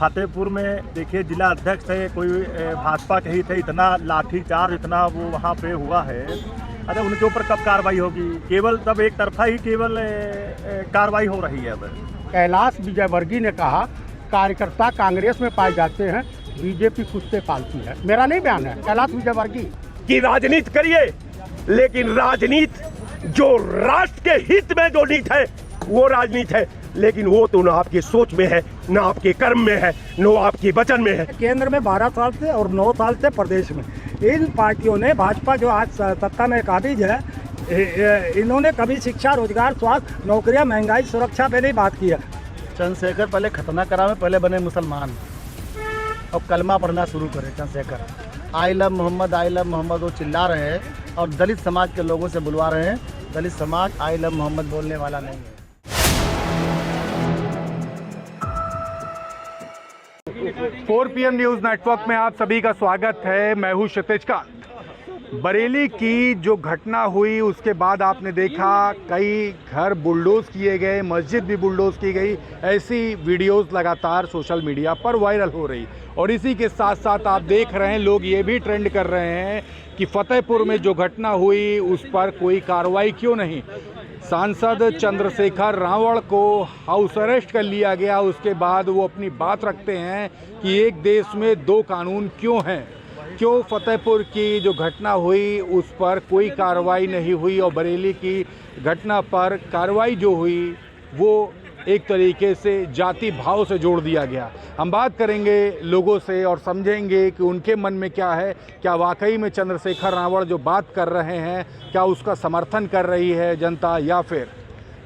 फतेहपुर में देखिए जिला अध्यक्ष थे, कोई भाजपा के ही थे, इतना लाठीचार्ज इतना वो वहाँ पे हुआ है। अच्छा, उनके ऊपर कब कार्रवाई होगी? केवल तब एक तरफा ही केवल कार्रवाई हो रही है। अब कैलाश विजयवर्गीय ने कहा कार्यकर्ता कांग्रेस में पाए जाते हैं, बीजेपी कुत्ते पालती है। मेरा नहीं बयान है, कैलाश विजयवर्गीय की राजनीति करिए, लेकिन राजनीति जो राष्ट्र के हित में जो नीति है वो राजनीति है, लेकिन वो तो ना आपकी सोच में है, ना आपके कर्म में है, ना आपके वचन में है। केंद्र में 12 साल से और 9 साल से प्रदेश में इन पार्टियों ने, भाजपा जो आज सत्ता में काबिज है, इन्होंने कभी शिक्षा, रोजगार, स्वास्थ्य, नौकरियां, महंगाई, सुरक्षा पे नहीं बात की है। चंद्रशेखर पहले खतना करावे, पहले बने मुसलमान और कलमा पढ़ना शुरू करे। Chandrashekhar I love Muhammad, I love Muhammad वो चिल्ला रहे हैं और दलित समाज के लोगों से बुलवा रहे हैं। दलित समाज आई लव मोहम्मद बोलने वाला नहीं है। 4 PM न्यूज़ नेटवर्क में आप सभी का स्वागत है। मैं हूं क्षितिज कांत। बरेली की जो घटना हुई उसके बाद आपने देखा कई घर बुलडोज किए गए, मस्जिद भी बुलडोज की गई। ऐसी वीडियोस लगातार सोशल मीडिया पर वायरल हो रही और इसी के साथ साथ आप देख रहे हैं लोग ये भी ट्रेंड कर रहे हैं कि फतेहपुर में जो घटना हुई उस पर कोई कार्रवाई क्यों नहीं। सांसद चंद्रशेखर रावण को हाउस अरेस्ट कर लिया गया, उसके बाद वो अपनी बात रखते हैं कि एक देश में 2 कानून क्यों हैं, क्यों फतेहपुर की जो घटना हुई उस पर कोई कार्रवाई नहीं हुई और बरेली की घटना पर कार्रवाई जो हुई वो एक तरीके से जाति भाव से जोड़ दिया गया। हम बात करेंगे लोगों से और समझेंगे कि उनके मन में क्या है, क्या वाकई में चंद्रशेखर रावण जो बात कर रहे हैं क्या उसका समर्थन कर रही है जनता, या फिर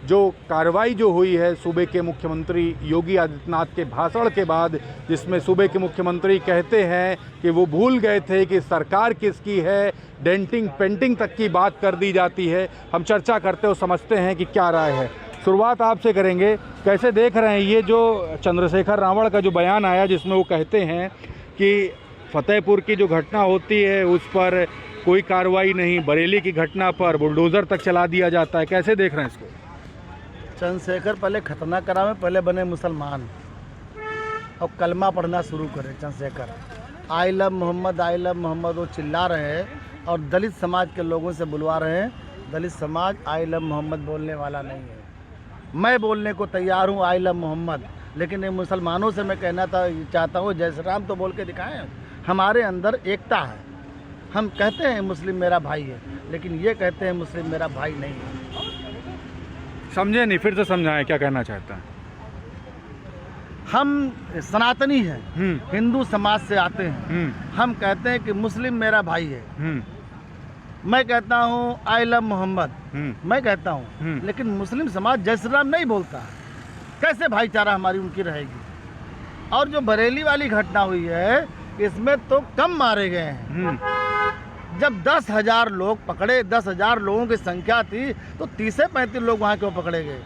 जो कार्रवाई जो हुई है सूबे के मुख्यमंत्री योगी आदित्यनाथ के भाषण के बाद, जिसमें सूबे के मुख्यमंत्री कहते हैं कि वो भूल गए थे कि सरकार किसकी है, डेंटिंग पेंटिंग तक की बात कर दी जाती है। हम चर्चा करते हो समझते हैं कि क्या राय है। शुरुआत आपसे करेंगे, कैसे देख रहे हैं ये जो चंद्रशेखर रावण का जो बयान आया जिसमें वो कहते हैं कि फतेहपुर की जो घटना होती है उस पर कोई कार्रवाई नहीं, बरेली की घटना पर बुलडोज़र तक चला दिया जाता है, कैसे देख रहे हैं इसको? चंद्रशेखर पहले खतना करावे, पहले बने मुसलमान और कलमा पढ़ना शुरू करे। Chandrashekhar I love Muhammad, I love Muhammad वो चिल्ला रहे हैं और दलित समाज के लोगों से बुलवा रहे हैं। दलित समाज आई लव मोहम्मद बोलने वाला नहीं है। मैं बोलने को तैयार हूँ आई लव मोहम्मद, लेकिन ये मुसलमानों से मैं कहना चाहता हूँ जय श्री राम तो बोल के दिखाएं। हमारे अंदर एकता है। हम कहते हैं मुस्लिम मेरा भाई है, लेकिन ये कहते हैं मुस्लिम मेरा भाई नहीं है। समझे नहीं, फिर से समझाएं क्या कहना चाहता है। हम सनातनी हैं, हिंदू समाज से आते हैं। हम कहते हैं कि मुस्लिम मेरा भाई है। मैं कहता हूँ आई लव मोहम्मद, मैं कहता हूँ, लेकिन मुस्लिम समाज जय श्री राम नहीं बोलता। कैसे भाईचारा हमारी उनकी रहेगी? और जो बरेली वाली घटना हुई है इसमें तो कम मारे गए हैं। जब 10,000 लोग पकड़े, 10,000 लोगों की संख्या थी तो 30 से 35 लोग वहाँ क्यों पकड़े गए?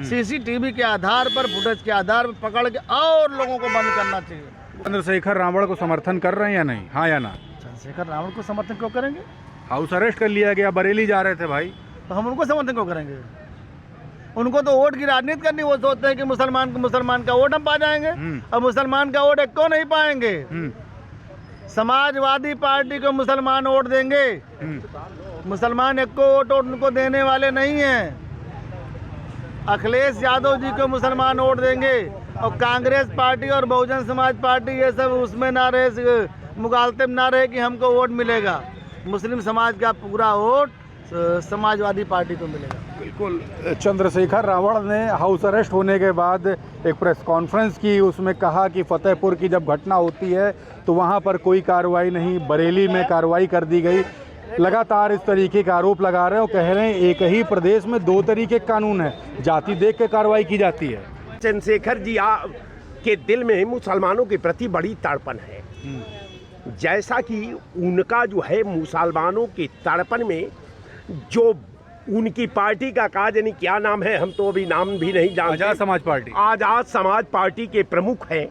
सीसीटीवी के आधार पर, फुटेज के आधार पर पकड़ के और लोगों को बंद करना चाहिए। चंद्रशेखर रावण को समर्थन कर रहे हैं या नहीं, हाँ या ना? चंद्रशेखर रावण को समर्थन क्यों करेंगे? हाउस अरेस्ट कर लिया गया, बरेली जा रहे थे भाई, तो हम उनको समर्थन क्यों करेंगे? उनको तो वोट की राजनीति करनी। वो सोचते हैं कि मुसलमान का वोट हम पा जाएंगे और मुसलमान का वोट एक को नहीं पाएंगे। समाजवादी पार्टी को मुसलमान वोट देंगे, मुसलमान एक को वोट उनको देने वाले नहीं हैं। अखिलेश यादव जी को मुसलमान वोट देंगे और कांग्रेस पार्टी और बहुजन समाज पार्टी ये सब उसमें ना रहे, मुगालते में ना रहे कि हमको वोट मिलेगा। मुस्लिम समाज का पूरा वोट समाजवादी पार्टी को मिलेगा। बिल्कुल। चंद्रशेखर रावण ने हाउस अरेस्ट होने के बाद एक प्रेस कॉन्फ्रेंस की, उसमें कहा कि फतेहपुर की जब घटना होती है तो वहाँ पर कोई कार्रवाई नहीं, बरेली में कार्रवाई कर दी गई। लगातार इस तरीके का आरोप लगा रहे हैं और कह रहे हैं एक ही प्रदेश में 2 तरीके के कानून है, जाति देख के कार्रवाई की जाती है। चंद्रशेखर जी के दिल में मुसलमानों के प्रति बड़ी तड़पन है, जैसा कि उनका जो है मुसलमानों के तड़पन में जो उनकी पार्टी का कहा यानी क्या नाम है, हम तो अभी नाम भी नहीं जानते। आज़ाद समाज पार्टी, आज़ाद समाज पार्टी के प्रमुख हैं।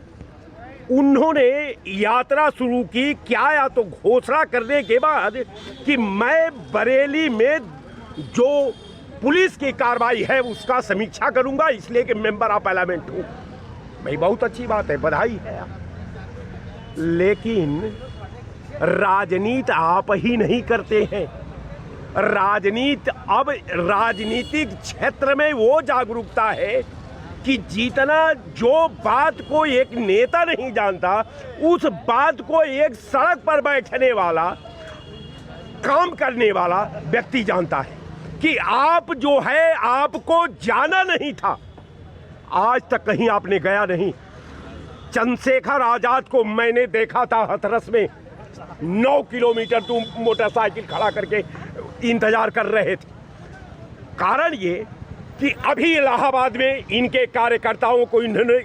उन्होंने यात्रा शुरू की क्या, या तो घोषणा करने के बाद कि मैं बरेली में जो पुलिस की कार्रवाई है उसका समीक्षा करूंगा, इसलिए कि मेंबर ऑफ पार्लियामेंट हूँ। भाई बहुत अच्छी बात है, बधाई है। लेकिन राजनीति आप ही नहीं करते हैं। राजनीति अब राजनीतिक क्षेत्र में वो जागरूकता है कि जितना जो बात को एक नेता नहीं जानता, उस बात को एक सड़क पर बैठने वाला, काम करने वाला व्यक्ति जानता है कि आप जो है आपको जाना नहीं था, आज तक कहीं आपने गया नहीं। चंद्रशेखर आजाद को मैंने देखा था हाथरस में, 9 किलोमीटर दूर मोटरसाइकिल खड़ा करके इंतजार कर रहे थे। कारण ये कि अभी इलाहाबाद में इनके कार्यकर्ताओं को इन्होंने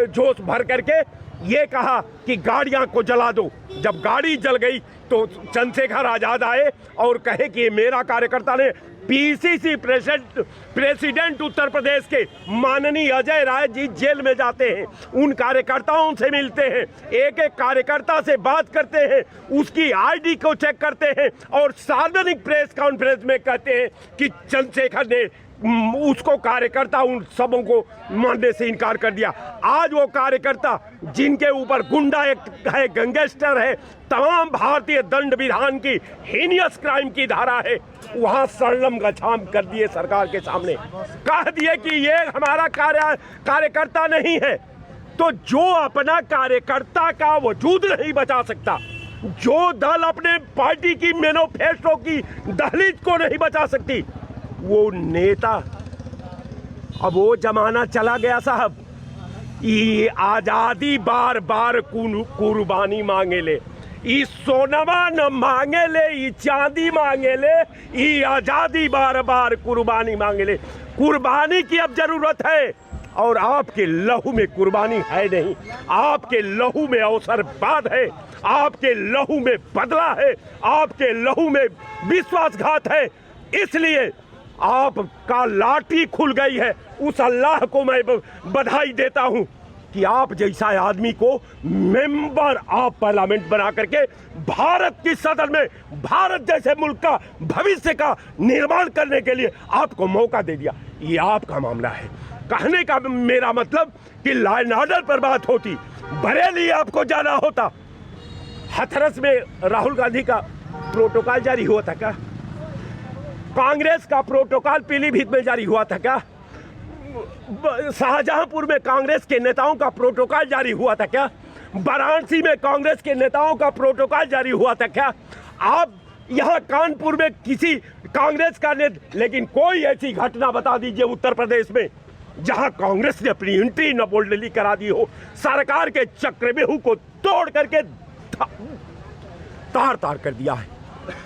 जोश भर करके ये कहा कि गाड़ियां को जला दो। जब गाड़ी जल गई तो चंद्रशेखर आजाद आए और कहे कि मेरा कार्यकर्ता ने पीसीसी प्रेसिडेंट उत्तर प्रदेश के माननीय अजय राय जी जेल में जाते हैं, उन कार्यकर्ताओं से मिलते हैं, एक एक कार्यकर्ता से बात करते हैं, उसकी आईडी को चेक करते हैं और सार्वजनिक प्रेस कॉन्फ्रेंस में कहते हैं कि चंद्रशेखर ने उसको कार्यकर्ता उन सबों को मानने से इनकार कर दिया। आज वो कार्यकर्ता जिनके ऊपर गुंडा एक्ट है, गैंगस्टर है, तमाम भारतीय दंड विधान की हीनियस क्राइम की धारा है, वहां सरलम गछाम कर दिए सरकार के सामने, कह दिए कि ये हमारा कार्यकर्ता नहीं है। तो जो अपना कार्यकर्ता का वजूद नहीं बचा सकता, जो दल अपने पार्टी की मैनिफेस्टो की दहलीज को नहीं बचा सकती, वो नेता, अब वो जमाना चला गया साहब। ये आजादी बार बार कुर्बानी मांगे ले, ई सोनमा न मांगे ले, ई चांदी मांगे ले, ई आजादी बार बार कुर्बानी मांगे ले। कुर्बानी की अब जरूरत है और आपके लहू में कुर्बानी है नहीं, आपके लहू में अवसरवाद है, आपके लहू में बदला है, आपके लहू में विश्वासघात है। इसलिए आपका लाठी खुल गई है। उस अल्लाह को मैं बधाई देता हूं कि आप जैसा आदमी को मेंबर ऑफ पार्लियामेंट बना करके भारत की सदन में भारत जैसे मुल्क का भविष्य का निर्माण करने के लिए आपको मौका दे दिया। ये आपका मामला है। कहने का मेरा मतलब कि लॉ एंड ऑर्डर पर बात होती, बरेली आपको जाना होता। हाथरस में राहुल गांधी का प्रोटोकॉल जारी हुआ था क्या? कांग्रेस का प्रोटोकॉल पीलीभीत में जारी हुआ था क्या? शाहजहांपुर में कांग्रेस के नेताओं का प्रोटोकॉल जारी हुआ था क्या? वाराणसी में कांग्रेस के नेताओं का प्रोटोकॉल जारी हुआ था क्या? आप यहाँ कानपुर में किसी कांग्रेस का लेकिन कोई ऐसी घटना बता दीजिए उत्तर प्रदेश में जहां कांग्रेस ने अपनी एंट्री न बोल्डली करा दी हो, सरकार के चक्रव्यूह को तोड़ करके तार तार कर दिया है।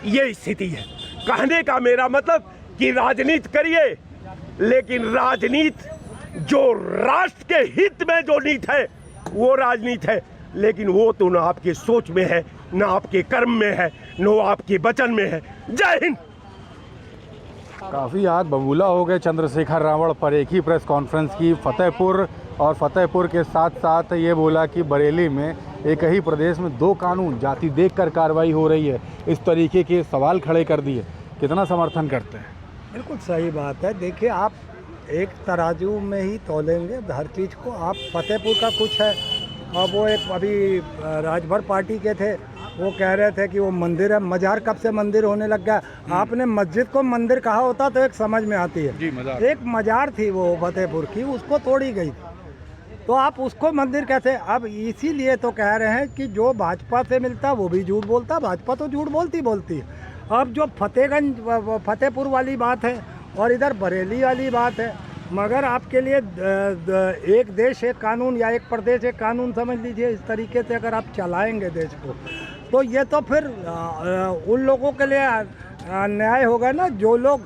ये स्थिति है। कहने का मेरा मतलब कि राजनीति करिए, लेकिन राजनीति जो राष्ट्र के हित में जो नीति है वो राजनीति है, लेकिन वो तो ना आपके सोच में है, ना आपके कर्म में है, ना आपके वचन में है। जय हिंद। काफ़ी आग बबूला हो गए चंद्रशेखर रावण पर एक ही प्रेस कॉन्फ्रेंस की फतेहपुर, और फतेहपुर के साथ साथ ये बोला कि बरेली में एक ही प्रदेश में 2 कानून, जाति देखकर कार्रवाई हो रही है, इस तरीके के सवाल खड़े कर दिए। कितना समर्थन करते हैं? बिल्कुल सही बात है। देखिए, आप एक तराजू में ही तोलेंगे हर चीज़ को। आप फतेहपुर का कुछ है, और वो एक अभी राजभर पार्टी के थे, वो कह रहे थे कि वो मंदिर है। मजार कब से मंदिर होने लग गया? आपने मस्जिद को मंदिर कहा होता तो एक समझ में आती है। जी, मजार। एक मजार थी वो फतेहपुर की, उसको तोड़ी गई, तो आप उसको मंदिर कहते। अब इसीलिए तो कह रहे हैं कि जो भाजपा से मिलता वो भी झूठ बोलता, भाजपा तो झूठ बोलती है। अब जो फतेहपुर वाली बात है और इधर बरेली वाली बात है, मगर आपके लिए एक देश एक कानून या एक प्रदेश एक कानून समझ लीजिए। इस तरीके से अगर आप चलाएंगे देश को, तो ये तो फिर उन लोगों के लिए न्याय होगा ना जो लोग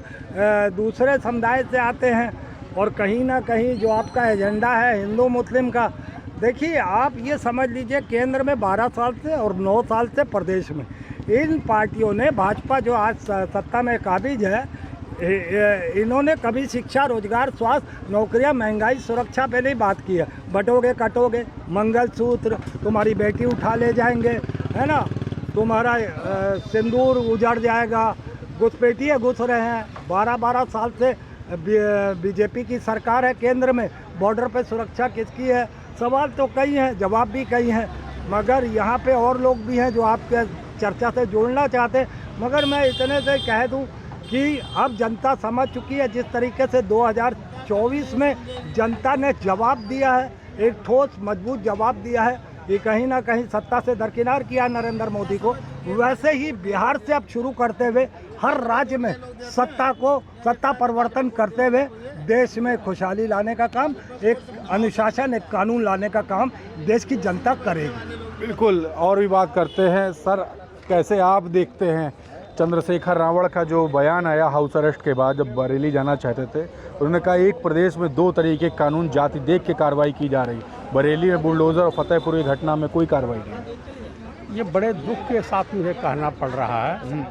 दूसरे समुदाय से आते हैं और कहीं ना कहीं जो आपका एजेंडा है हिंदू मुस्लिम का। देखिए, आप ये समझ लीजिए, केंद्र में 12 साल से और 9 साल से प्रदेश में इन पार्टियों ने, भाजपा जो आज सत्ता में काबिज है, इन्होंने कभी शिक्षा, रोजगार, स्वास्थ्य, नौकरियां, महंगाई, सुरक्षा पे नहीं बात की है। बटोगे कटोगे, मंगलसूत्र तुम्हारी बेटी उठा ले जाएंगे, है ना, तुम्हारा सिंदूर उजड़ जाएगा, घुसपैठिए घुस रहे हैं। 12 साल से बीजेपी की सरकार है केंद्र में, बॉर्डर पे सुरक्षा किसकी है? सवाल तो कई हैं, जवाब भी कई हैं, मगर यहाँ पे और लोग भी हैं जो आपके चर्चा से जोड़ना चाहते हैं। मगर मैं इतने से कह दूँ कि अब जनता समझ चुकी है, जिस तरीके से 2024 में जनता ने जवाब दिया है, एक ठोस मजबूत जवाब दिया है कि कहीं ना कहीं सत्ता से दरकिनार किया नरेंद्र मोदी को, वैसे ही बिहार से अब शुरू करते हुए हर राज्य में सत्ता परिवर्तन करते हुए देश में खुशहाली लाने का काम, एक अनुशासन, एक कानून लाने का काम देश की जनता करेगी। बिल्कुल, और भी बात करते हैं। सर, कैसे आप देखते हैं चंद्रशेखर रावण का जो बयान आया हाउस अरेस्ट के बाद, जब बरेली जाना चाहते थे, उन्होंने कहा एक प्रदेश में दो तरीके के कानून जाति देख के कार्रवाई की जा रही, बरेली में बुलडोज़र और फतेहपुर की घटना में कोई कार्रवाई नहीं। ये बड़े दुख के साथ मुझे कहना पड़ रहा है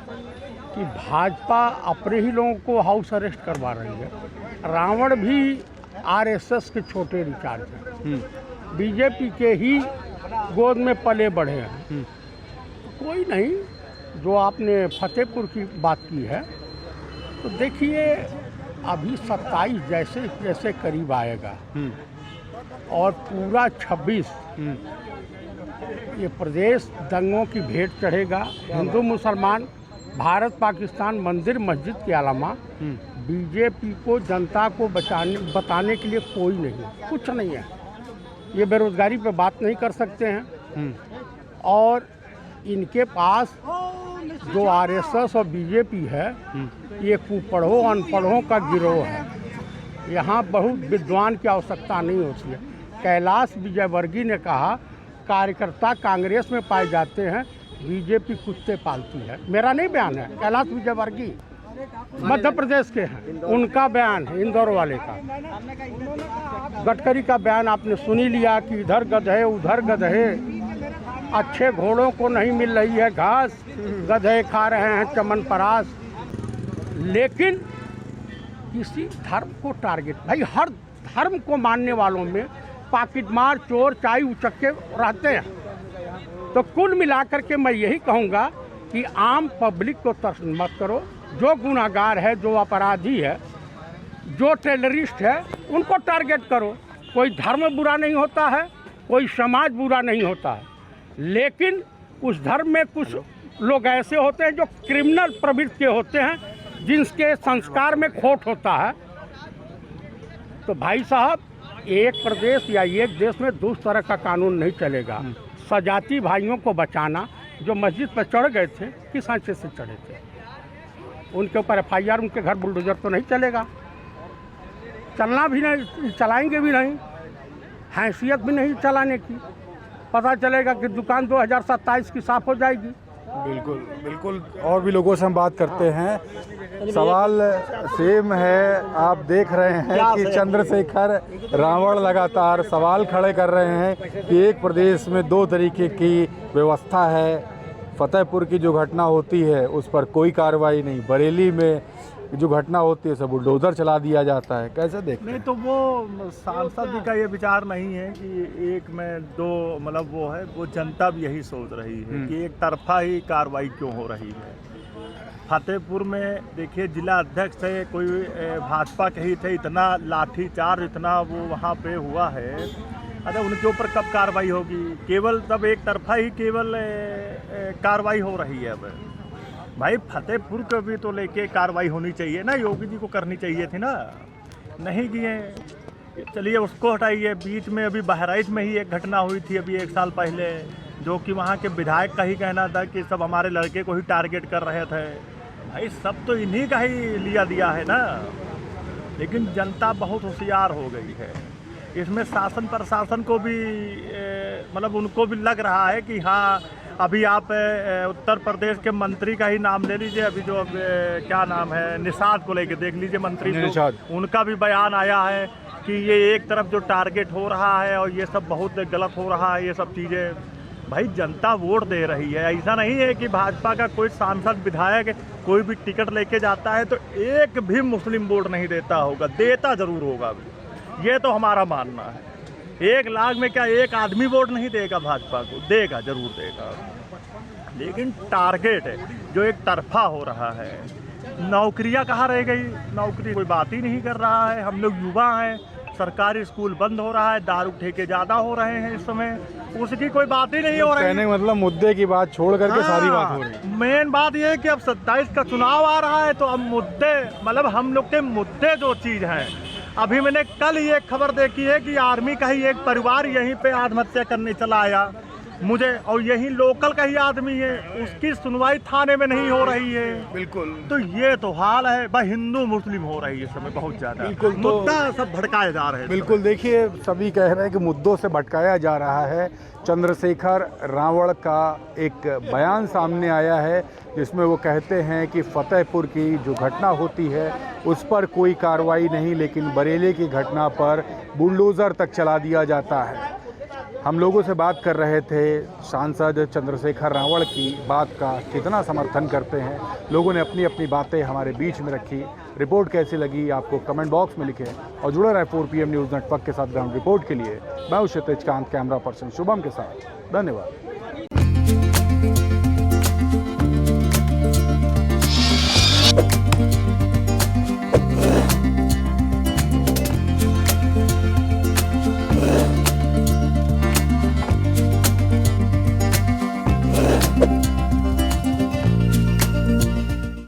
कि भाजपा अपने ही लोगों को हाउस अरेस्ट करवा रही है। रावण भी आरएसएस के छोटे रिचार्ज हैं, बीजेपी के ही गोद में पले बढ़े हैं। कोई नहीं, जो आपने फतेहपुर की बात की है, तो देखिए अभी 27 जैसे जैसे करीब आएगा और पूरा 26 ये प्रदेश दंगों की भेंट चढ़ेगा। हिंदू मुसलमान, भारत पाकिस्तान, मंदिर मस्जिद के अलावा बीजेपी को जनता को बताने के लिए कोई नहीं, कुछ नहीं है। ये बेरोजगारी पे बात नहीं कर सकते हैं और इनके पास जो आरएसएस और बीजेपी है, ये कुपढ़ों अनपढ़ों का गिरोह है। यहाँ बहुत विद्वान की आवश्यकता नहीं होती है। कैलाश विजयवर्गीय ने कहा, कार्यकर्ता कांग्रेस में पाए जाते हैं, बीजेपी कुत्ते पालती है। मेरा नहीं बयान है, कैलाश विजयवर्गीय मध्य प्रदेश के हैं, उनका बयान है, इंदौर वाले का। गडकरी का बयान आपने सुन ही लिया कि इधर गधे उधर गधे, अच्छे घोड़ों को नहीं मिल रही है घास, गधे खा रहे हैं चमनप्राश। लेकिन किसी धर्म को टारगेट, भाई हर धर्म को मानने वालों में पाकिटमार, चोर, चाय उचक्के रहते हैं। तो कुल मिलाकर के मैं यही कहूँगा कि आम पब्लिक को तरस मत करो। जो गुनाहगार है, जो अपराधी है, जो टेररिस्ट है, उनको टारगेट करो। कोई धर्म बुरा नहीं होता है, कोई समाज बुरा नहीं होता है, लेकिन उस धर्म में कुछ लोग ऐसे होते हैं जो क्रिमिनल प्रवृत्ति के होते हैं, जिनके संस्कार में खोट होता है। तो भाई साहब, एक प्रदेश या एक देश में दूसरे तरह का कानून नहीं चलेगा। सजाती भाइयों को बचाना, जो मस्जिद पर चढ़ गए थे, किस आंचे से चढ़े थे, उनके ऊपर FIR, उनके घर बुलडोजर तो नहीं चलेगा, चलना भी नहीं, चलाएंगे भी नहीं, हैसियत भी नहीं चलाने की। पता चलेगा कि दुकान 2027 की साफ हो जाएगी। बिल्कुल बिल्कुल, और भी लोगों से हम बात करते हैं। सवाल सेम है, आप देख रहे हैं कि चंद्रशेखर रावण लगातार सवाल खड़े कर रहे हैं कि एक प्रदेश में दो तरीके की व्यवस्था है। फतेहपुर की जो घटना होती है उस पर कोई कार्रवाई नहीं, बरेली में जो घटना होती है सब बुलडोजर चला दिया जाता है। कैसे देखते हैं? नहीं तो वो सांसद का ये विचार नहीं है कि एक में दो, मतलब वो है, वो जनता भी यही सोच रही है कि एक तरफा ही कार्रवाई क्यों हो रही है। फतेहपुर में देखिए, जिला अध्यक्ष थे, कोई भाजपा के ही थे, इतना लाठीचार्ज इतना वो वहाँ पे हुआ है। अरे उनके ऊपर कब कार्रवाई होगी? केवल तब एक तरफा ही केवल कार्रवाई हो रही है। अब भाई फतेहपुर को भी तो लेके कार्रवाई होनी चाहिए ना, योगी जी को करनी चाहिए थी ना, नहीं किए। चलिए उसको हटाइए। बीच में अभी बहराइच में ही एक घटना हुई थी अभी 1 साल पहले, जो कि वहाँ के विधायक का ही कहना था कि सब हमारे लड़के को ही टारगेट कर रहे थे। भाई सब तो इन्हीं का ही लिया दिया है ना। लेकिन जनता बहुत होशियार हो गई है। इसमें शासन प्रशासन को भी मतलब उनको भी लग रहा है कि हाँ, अभी आप उत्तर प्रदेश के मंत्री का ही नाम ले लीजिए, अभी जो क्या नाम है, निषाद को लेके देख लीजिए, मंत्री निषाद, उनका भी बयान आया है कि ये एक तरफ जो टारगेट हो रहा है और ये सब बहुत गलत हो रहा है, ये सब चीज़ें। भाई जनता वोट दे रही है। ऐसा नहीं है कि भाजपा का कोई सांसद विधायक कोई भी टिकट लेके जाता है तो एक भी मुस्लिम वोट नहीं देता होगा, देता ज़रूर होगा। ये तो हमारा मानना है। 1 लाख में क्या एक आदमी वोट नहीं देगा भाजपा को? देगा, जरूर देगा। लेकिन टारगेट है जो एक तरफा हो रहा है। नौकरियां कहाँ रह गई? नौकरी कोई बात ही नहीं कर रहा है। हम लोग युवा हैं, सरकारी स्कूल बंद हो रहा है, दारू ठेके ज़्यादा हो रहे हैं इस समय, उसकी कोई बात ही नहीं हो रही। कहने का मतलब मुद्दे की बात छोड़ करके सारी बात हो रही है। मेन बात ये है कि अब 27 का चुनाव आ रहा है, तो अब मुद्दे, मतलब हम लोग के मुद्दे जो चीज़ हैं, अभी मैंने कल ये खबर देखी है कि आर्मी का ही एक परिवार यहीं पे आत्महत्या करने चला आया मुझे, और यही लोकल का ही आदमी है, उसकी सुनवाई थाने में नहीं हो रही है। बिल्कुल। तो ये तो हाल है भाई, हिंदू मुस्लिम हो रही है इस समय बहुत ज्यादा। बिल्कुल, तो मुद्दा सब भड़काए जा रहे हैं। बिल्कुल, देखिए सभी कह रहे हैं कि मुद्दों से भटकाया जा रहा है। चंद्रशेखर रावण का एक बयान सामने आया है जिसमें वो कहते हैं कि फतेहपुर की जो घटना होती है उस पर कोई कार्रवाई नहीं, लेकिन बरेली की घटना पर बुलडोज़र तक चला दिया जाता है। हम लोगों से बात कर रहे थे, सांसद चंद्रशेखर रावण की बात का कितना समर्थन करते हैं। लोगों ने अपनी अपनी बातें हमारे बीच में रखी। रिपोर्ट कैसी लगी आपको कमेंट बॉक्स में लिखें और जुड़े रहे 4PM न्यूज़ नेटवर्क के साथ ग्राउंड रिपोर्ट के लिए। मैं हूं क्षितिज कांत, कैमरा पर्सन शुभम के साथ। धन्यवाद।